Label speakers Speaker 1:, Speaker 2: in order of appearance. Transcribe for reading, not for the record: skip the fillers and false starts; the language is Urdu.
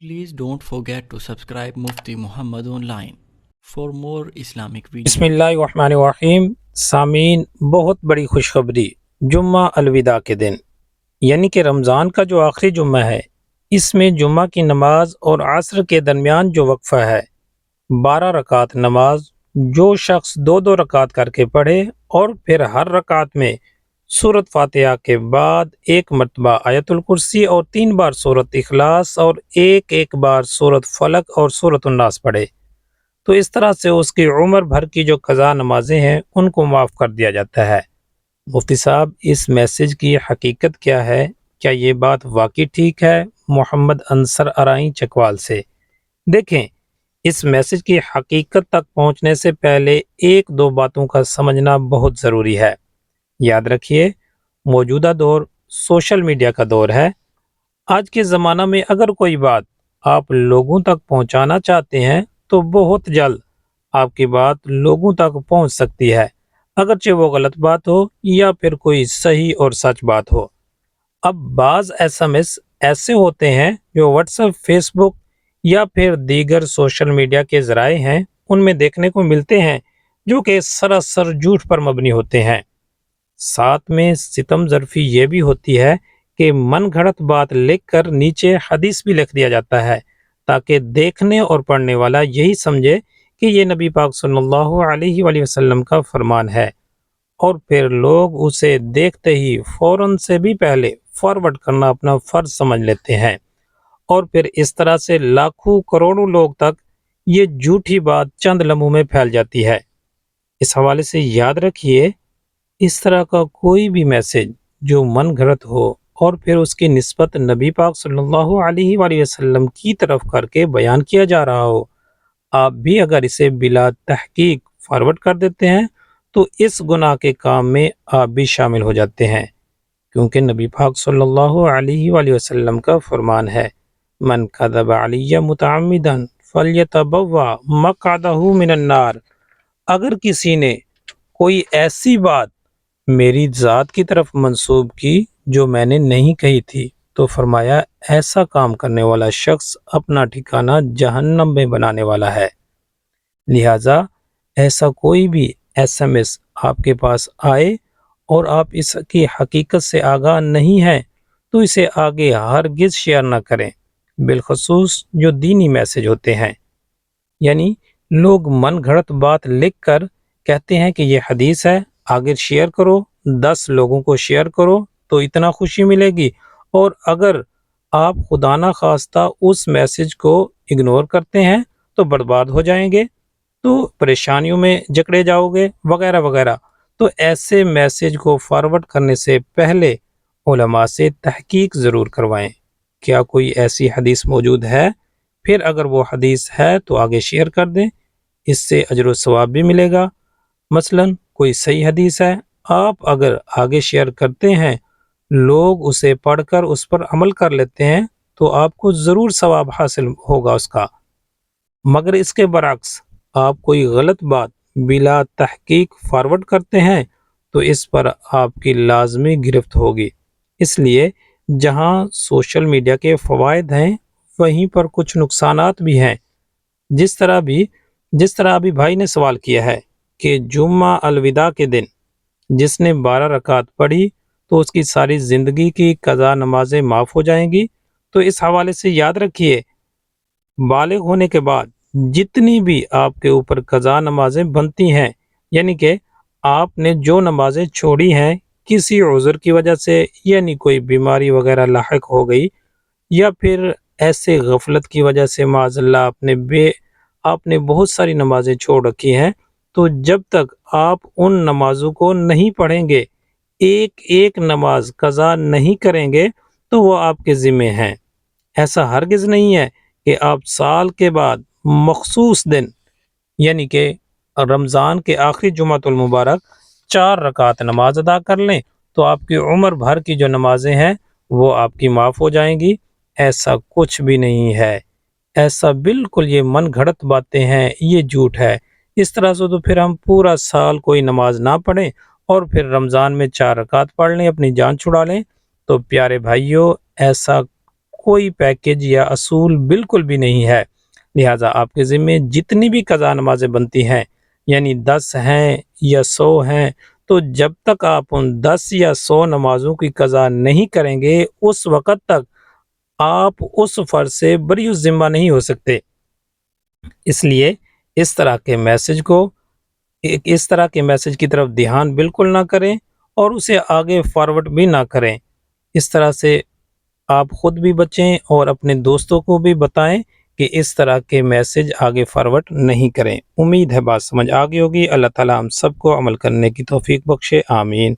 Speaker 1: Please don't forget to subscribe Mufti Muhammad online for more Islamic
Speaker 2: بسم
Speaker 1: videos.
Speaker 2: اللہ الرحمن الرحیم۔ سامعین، بہت بڑی خوشخبری، جمعہ الوداع کے دن یعنی کہ رمضان کا جو آخری جمعہ ہے، اس میں جمعہ کی نماز اور عصر کے درمیان جو وقفہ ہے 12 رکعت نماز، جو شخص 2 رکعت کر کے پڑھے اور پھر ہر رکعت میں سورۃ فاتحہ کے بعد 1 مرتبہ آیت الکرسی اور 3 بار سورۃ اخلاص اور ایک بار سورۃ فلق اور سورۃ الناس پڑھے تو اس طرح سے اس کی عمر بھر کی جو قضا نمازیں ہیں ان کو معاف کر دیا جاتا ہے۔ مفتی صاحب، اس میسج کی حقیقت کیا ہے؟ کیا یہ بات واقعی ٹھیک ہے؟ محمد انصر ارائیں چکوال سے۔ دیکھیں، اس میسج کی حقیقت تک پہنچنے سے پہلے 1-2 باتوں کا سمجھنا بہت ضروری ہے۔ یاد رکھیے، موجودہ دور سوشل میڈیا کا دور ہے۔ آج کے زمانہ میں اگر کوئی بات آپ لوگوں تک پہنچانا چاہتے ہیں تو بہت جلد آپ کی بات لوگوں تک پہنچ سکتی ہے، اگرچہ وہ غلط بات ہو یا پھر کوئی صحیح اور سچ بات ہو۔ اب بعض SMS ایسے ہوتے ہیں جو واٹس ایپ، فیس بک یا پھر دیگر سوشل میڈیا کے ذرائع ہیں، ان میں دیکھنے کو ملتے ہیں جو کہ سراسر جھوٹ پر مبنی ہوتے ہیں۔ ساتھ میں ستم ظرفی یہ بھی ہوتی ہے کہ من گھڑت بات لکھ کر نیچے حدیث بھی لکھ دیا جاتا ہے تاکہ دیکھنے اور پڑھنے والا یہی سمجھے کہ یہ نبی پاک صلی اللہ علیہ وآلہ وسلم کا فرمان ہے، اور پھر لوگ اسے دیکھتے ہی فوراً سے بھی پہلے فارورڈ کرنا اپنا فرض سمجھ لیتے ہیں، اور پھر اس طرح سے لاکھوں کروڑوں لوگ تک یہ جھوٹی بات چند لمحوں میں پھیل جاتی ہے۔ اس حوالے سے یاد رکھیے، اس طرح کا کوئی بھی میسج جو من گھڑت ہو اور پھر اس کی نسبت نبی پاک صلی اللہ علیہ وآلہ وسلم کی طرف کر کے بیان کیا جا رہا ہو، آپ بھی اگر اسے بلا تحقیق فارورڈ کر دیتے ہیں تو اس گناہ کے کام میں آپ بھی شامل ہو جاتے ہیں، کیونکہ نبی پاک صلی اللہ علیہ وآلہ وسلم کا فرمان ہے، من کذب علی متعمدا فلیتبوأ مقعدہ من النار۔ اگر کسی نے کوئی ایسی بات میری ذات کی طرف منسوب کی جو میں نے نہیں کہی تھی تو فرمایا ایسا کام کرنے والا شخص اپنا ٹھکانہ جہنم میں بنانے والا ہے۔ لہٰذا ایسا کوئی بھی SMS آپ کے پاس آئے اور آپ اس کی حقیقت سے آگاہ نہیں ہیں تو اسے آگے ہرگز شیئر نہ کریں، بالخصوص جو دینی میسج ہوتے ہیں۔ یعنی لوگ من گھڑت بات لکھ کر کہتے ہیں کہ یہ حدیث ہے، آگے شیئر کرو، 10 لوگوں کو شیئر کرو تو اتنا خوشی ملے گی، اور اگر آپ خدا نہ خواستہ اس میسج کو اگنور کرتے ہیں تو برباد ہو جائیں گے، تو پریشانیوں میں جکڑے جاؤ گے وغیرہ وغیرہ۔ تو ایسے میسج کو فارورڈ کرنے سے پہلے علماء سے تحقیق ضرور کروائیں، کیا کوئی ایسی حدیث موجود ہے؟ پھر اگر وہ حدیث ہے تو آگے شیئر کر دیں، اس سے اجر و ثواب بھی ملے گا۔ مثلا کوئی صحیح حدیث ہے، آپ اگر آگے شیئر کرتے ہیں، لوگ اسے پڑھ کر اس پر عمل کر لیتے ہیں تو آپ کو ضرور ثواب حاصل ہوگا اس کا۔ مگر اس کے برعکس آپ کوئی غلط بات بلا تحقیق فارورڈ کرتے ہیں تو اس پر آپ کی لازمی گرفت ہوگی۔ اس لیے جہاں سوشل میڈیا کے فوائد ہیں وہیں پر کچھ نقصانات بھی ہیں، جس طرح ابھی بھائی نے سوال کیا ہے کہ جمعہ الوداع کے دن جس نے 12 رکعت پڑھی تو اس کی ساری زندگی کی قضا نمازیں معاف ہو جائیں گی۔ تو اس حوالے سے یاد رکھیے، بالغ ہونے کے بعد جتنی بھی آپ کے اوپر قضا نمازیں بنتی ہیں، یعنی کہ آپ نے جو نمازیں چھوڑی ہیں کسی عذر کی وجہ سے، یعنی کوئی بیماری وغیرہ لاحق ہو گئی یا پھر ایسے غفلت کی وجہ سے معاذ اللہ آپ نے بہت ساری نمازیں چھوڑ رکھی ہیں، تو جب تک آپ ان نمازوں کو نہیں پڑھیں گے، ایک نماز قضا نہیں کریں گے تو وہ آپ کے ذمہ ہیں۔ ایسا ہرگز نہیں ہے کہ آپ سال کے بعد مخصوص دن یعنی کہ رمضان کے آخری جمعۃ المبارک 4 رکعت نماز ادا کر لیں تو آپ کی عمر بھر کی جو نمازیں ہیں وہ آپ کی معاف ہو جائیں گی۔ ایسا کچھ بھی نہیں ہے، ایسا بالکل یہ من گھڑت باتیں ہیں، یہ جھوٹ ہے۔ اس طرح سے تو پھر ہم پورا سال کوئی نماز نہ پڑھیں اور پھر رمضان میں 4 رکعت پڑھ لیں، اپنی جان چھڑا لیں۔ تو پیارے بھائیوں، ایسا کوئی پیکج یا اصول بالکل بھی نہیں ہے، لہٰذا آپ کے ذمے جتنی بھی قضا نمازیں بنتی ہیں، یعنی 10 ہیں یا 100 ہیں، تو جب تک آپ ان 10 یا 100 نمازوں کی قضا نہیں کریں گے، اس وقت تک آپ اس فرض سے بری الذمہ نہیں ہو سکتے۔ اس لیے اس طرح کے میسج کی طرف دھیان بالکل نہ کریں اور اسے آگے فارورڈ بھی نہ کریں۔ اس طرح سے آپ خود بھی بچیں اور اپنے دوستوں کو بھی بتائیں کہ اس طرح کے میسج آگے فارورڈ نہیں کریں۔ امید ہے بات سمجھ آ گئی ہوگی۔ اللہ تعالیٰ ہم سب کو عمل کرنے کی توفیق بخشے، آمین۔